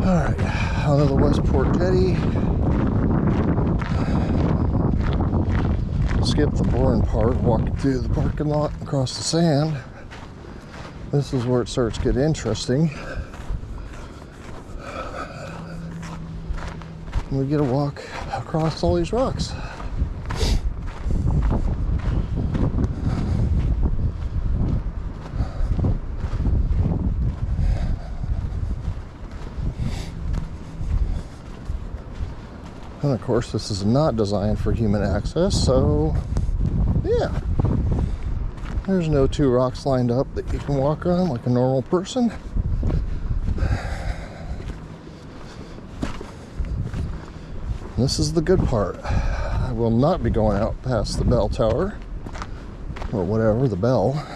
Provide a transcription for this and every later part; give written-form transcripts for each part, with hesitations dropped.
Alright, out of the Westport Jetty. Skip the boring part, walking through the parking lot across the sand. This is where it starts to get interesting. We get to walk across all these rocks. And of course, this is not designed for human access, so yeah. There's no two rocks lined up that you can walk on like a normal person. This is the good part. I will not be going out past the bell tower, or whatever, the bell,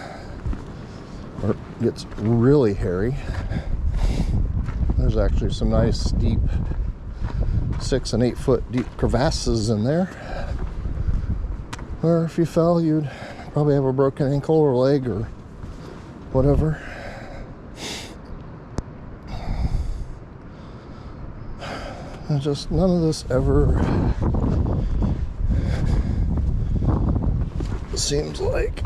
or it gets really hairy. There's actually some nice steep 6 and 8 foot deep crevasses in there, where if you fell, you'd probably have a broken ankle or leg or whatever. And just none of this ever seems like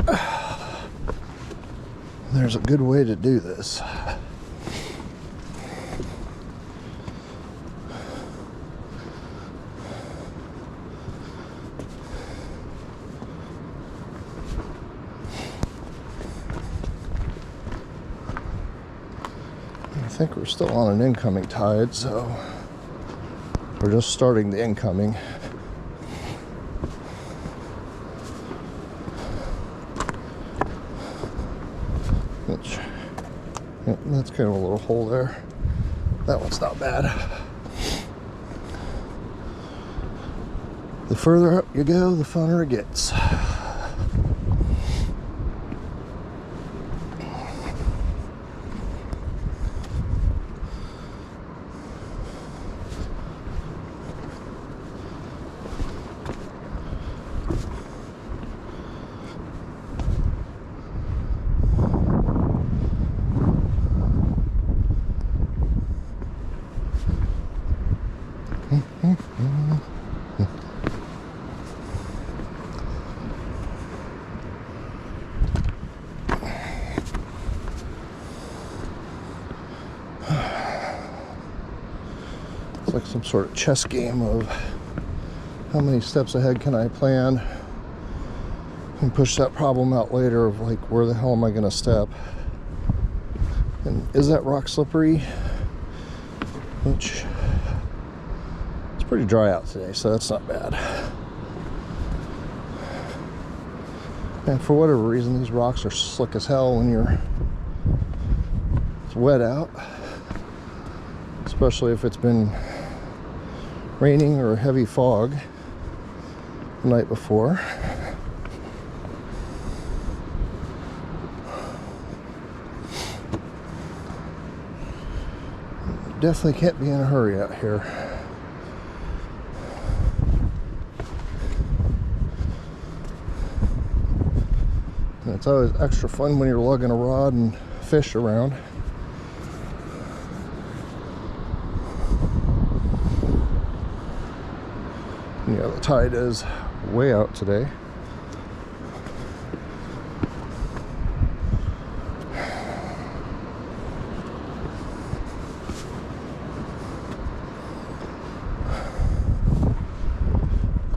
there's a good way to do this. I think we're still on an incoming tide, so we're just starting the incoming. Which, yeah, that's kind of a little hole there. That one's not bad. The further up you go, the funner it gets. It's like some sort of chess game of how many steps ahead can I plan and push that problem out later of like, where the hell am I going to step? And is that rock slippery? Which, it's pretty dry out today, so that's not bad. And for whatever reason, these rocks are slick as hell when it's wet out, especially if it's been raining or heavy fog the night before. Definitely can't be in a hurry out here. And it's always extra fun when you're lugging a rod and fish around. Yeah, the tide is way out today.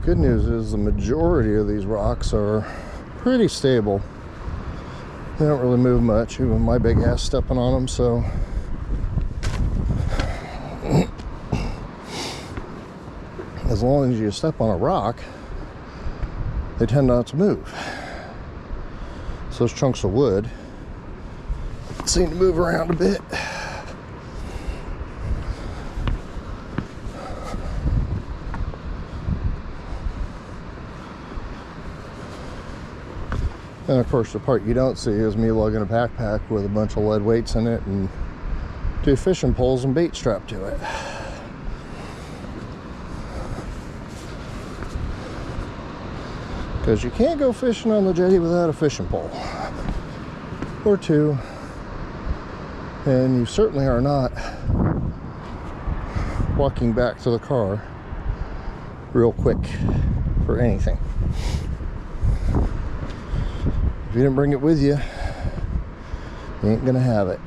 Good news is the majority of these rocks are pretty stable. They don't really move much, even my big ass stepping on them, so as long as you step on a rock, they tend not to move. So those chunks of wood seem to move around a bit. And of course, the part you don't see is me lugging a backpack with a bunch of lead weights in it and 2 fishing poles and bait strapped to it. Because you can't go fishing on the jetty without a fishing pole or 2, and you certainly are not walking back to the car real quick for anything. If you didn't bring it with you, you ain't gonna have it.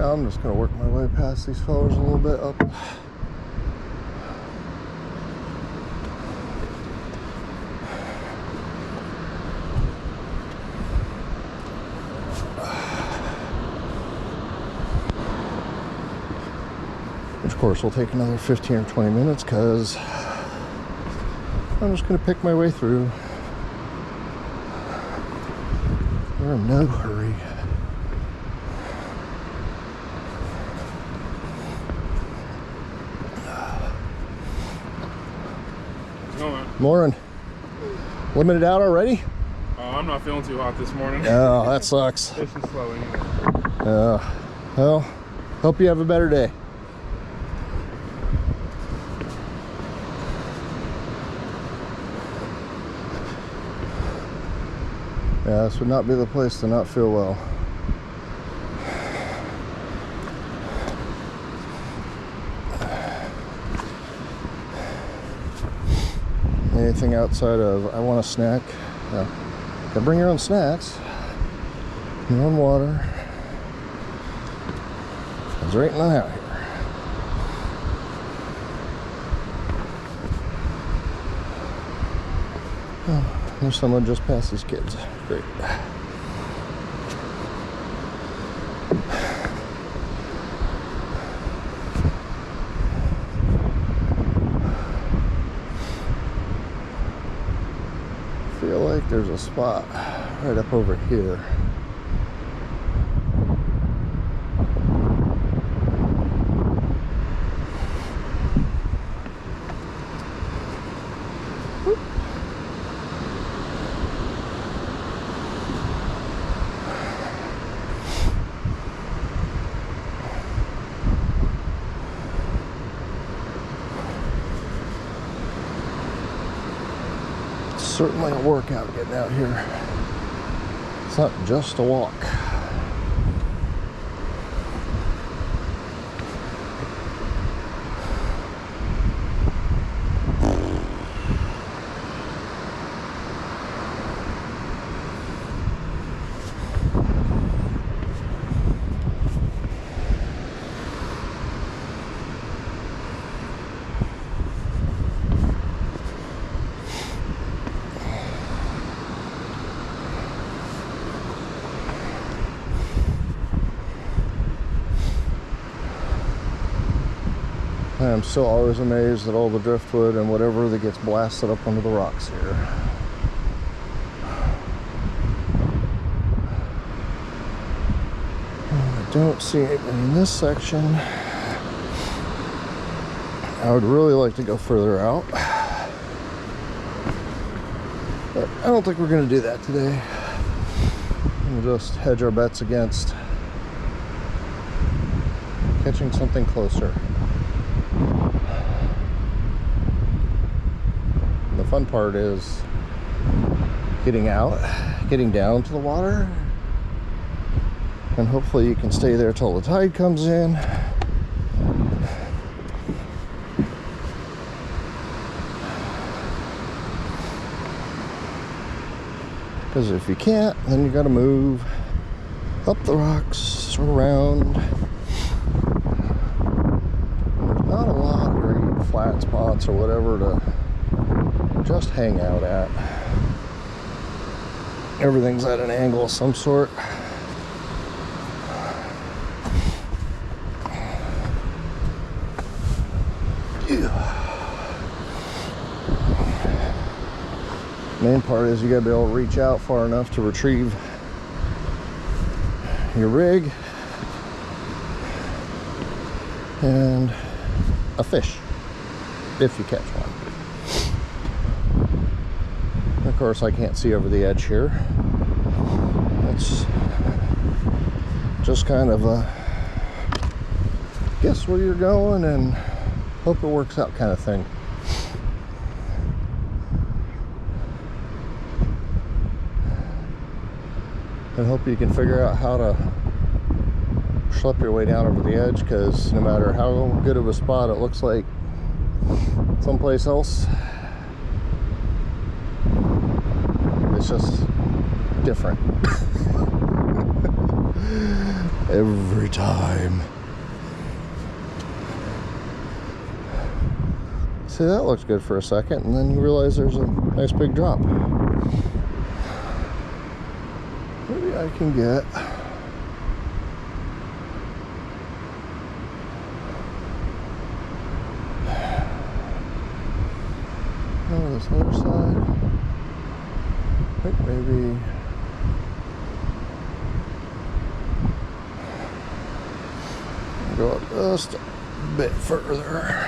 I'm just gonna work my way past these fellers a little bit up. Which of course will take another 15 or 20 minutes because I'm just gonna pick my way through. We're in no hurry. Lauren, limited out already? I'm not feeling too hot this morning. Oh, that sucks. This is slow anyway. Well, hope you have a better day. Yeah, this would not be the place to not feel well. Anything outside of I want a snack, yeah. Gotta bring your own snacks, your own water. It's right now out here. Oh, there's someone just past these kids. Great. I feel like there's a spot right up over here. Certainly a workout getting out here. It's not just a walk. I'm still always amazed at all the driftwood and whatever that gets blasted up onto the rocks here. I don't see anything in this section. I would really like to go further out, but I don't think we're going to do that today. We'll just hedge our bets against catching something closer. The fun part is getting out, getting down to the water, and hopefully you can stay there till the tide comes in. Because if you can't, then you got to move up the rocks, around. There's not a lot of great flat spots or whatever to just hang out at. Everything's at an angle of some sort. Main part is you gotta be able to reach out far enough to retrieve your rig and a fish, if you catch one. Of course, I can't see over the edge here. It's just kind of a guess where you're going and hope it works out kind of thing. And hope you can figure out how to schlep your way down over the edge, because no matter how good of a spot it looks like someplace else, it's just different every time. See, that looks good for a second, and then you realize there's a nice big drop. Maybe I can get this other side. I think maybe go up just a bit further.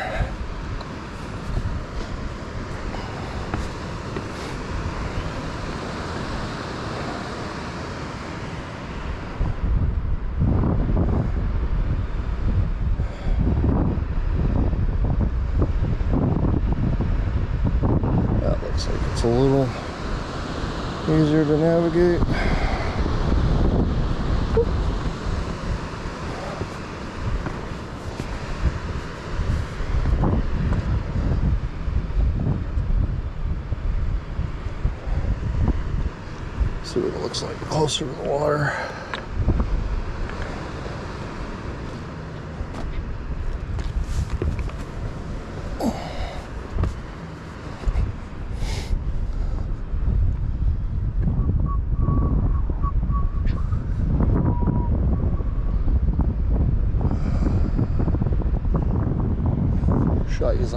Looks like it's a little easier to navigate. See what it looks like closer to the water. Scheiße.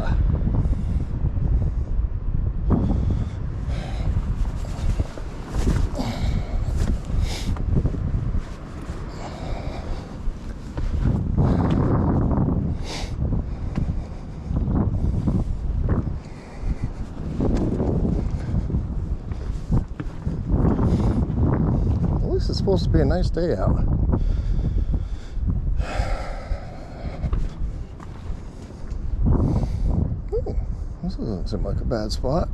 At least it's supposed to be a nice day out. This doesn't seem like a bad spot.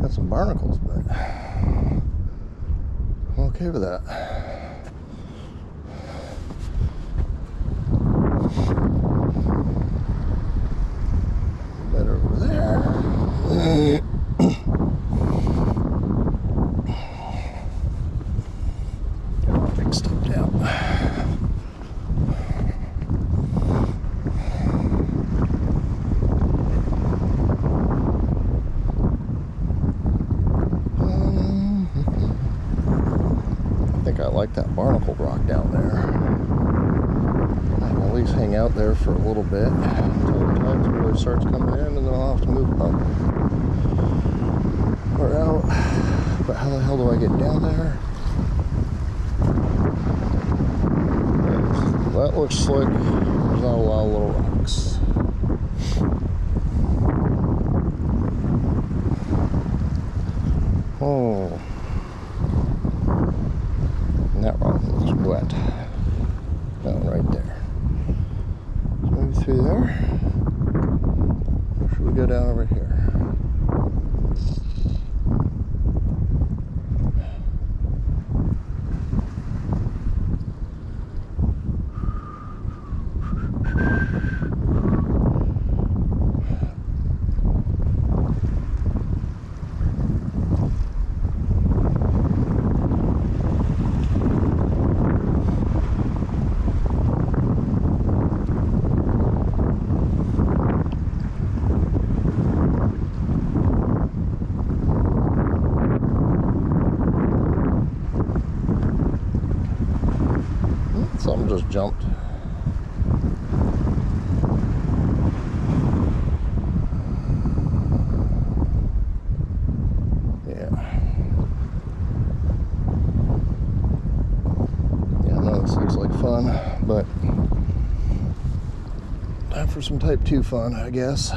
Got some barnacles, but I'm okay with that. Better over there. Got a big step down. I like that barnacle rock down there. I can at least hang out there for a little bit until the tide really starts coming in, and then I'll have to move up or out. But how the hell do I get down there? That looks slick. There's not a lot of little rocks. Oh. That rock looks wet. That one right there. So maybe through there. Or should we go down over here? Something just jumped. Yeah, no, this looks like fun. But time for some type 2 fun, I guess.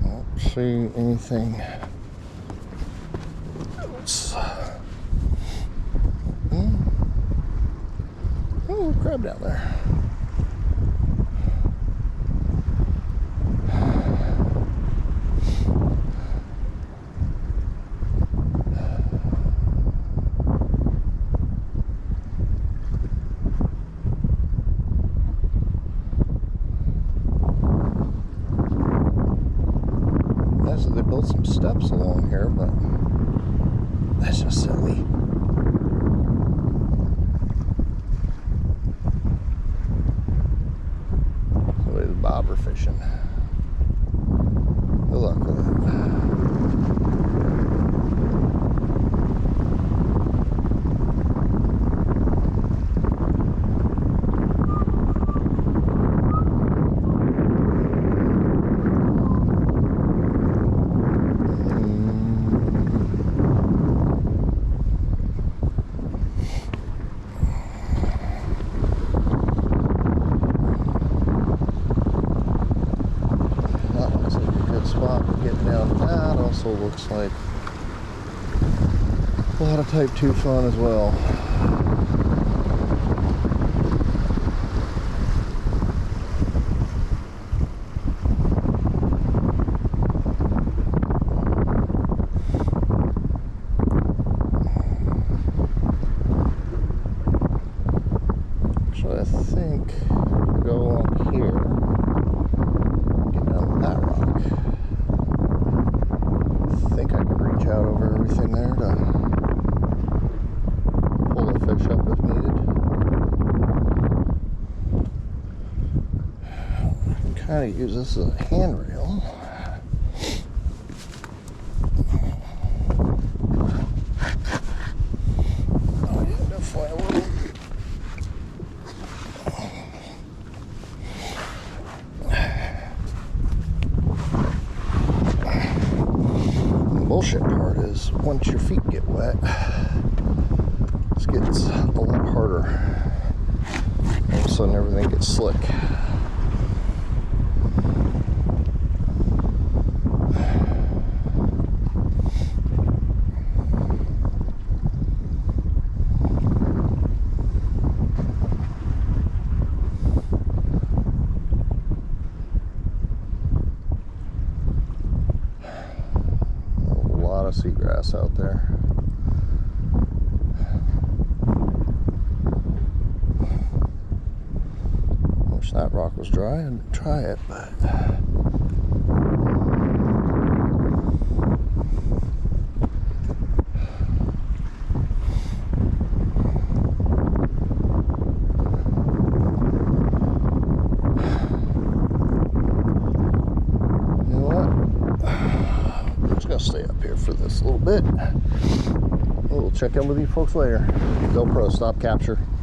Don't see anything else. Oh, crab down there. They built some steps along here, but that's just silly. The way the bobber fishing. Good luck with it. Spot getting down. That also looks like a lot of type 2 fun as well. Actually, I think go along here, get down that rock. I think I can reach out over everything there to pull the fish up if needed. Kind of use this as a handrail. Oh yeah, definitely a little. Bullshit part is once your feet get wet, it gets a lot harder. All of a sudden everything gets slick. Seagrass out there. Wish that rock was dry and try it, but stay up here for this little bit. We'll check in with you folks later. GoPro, stop capture.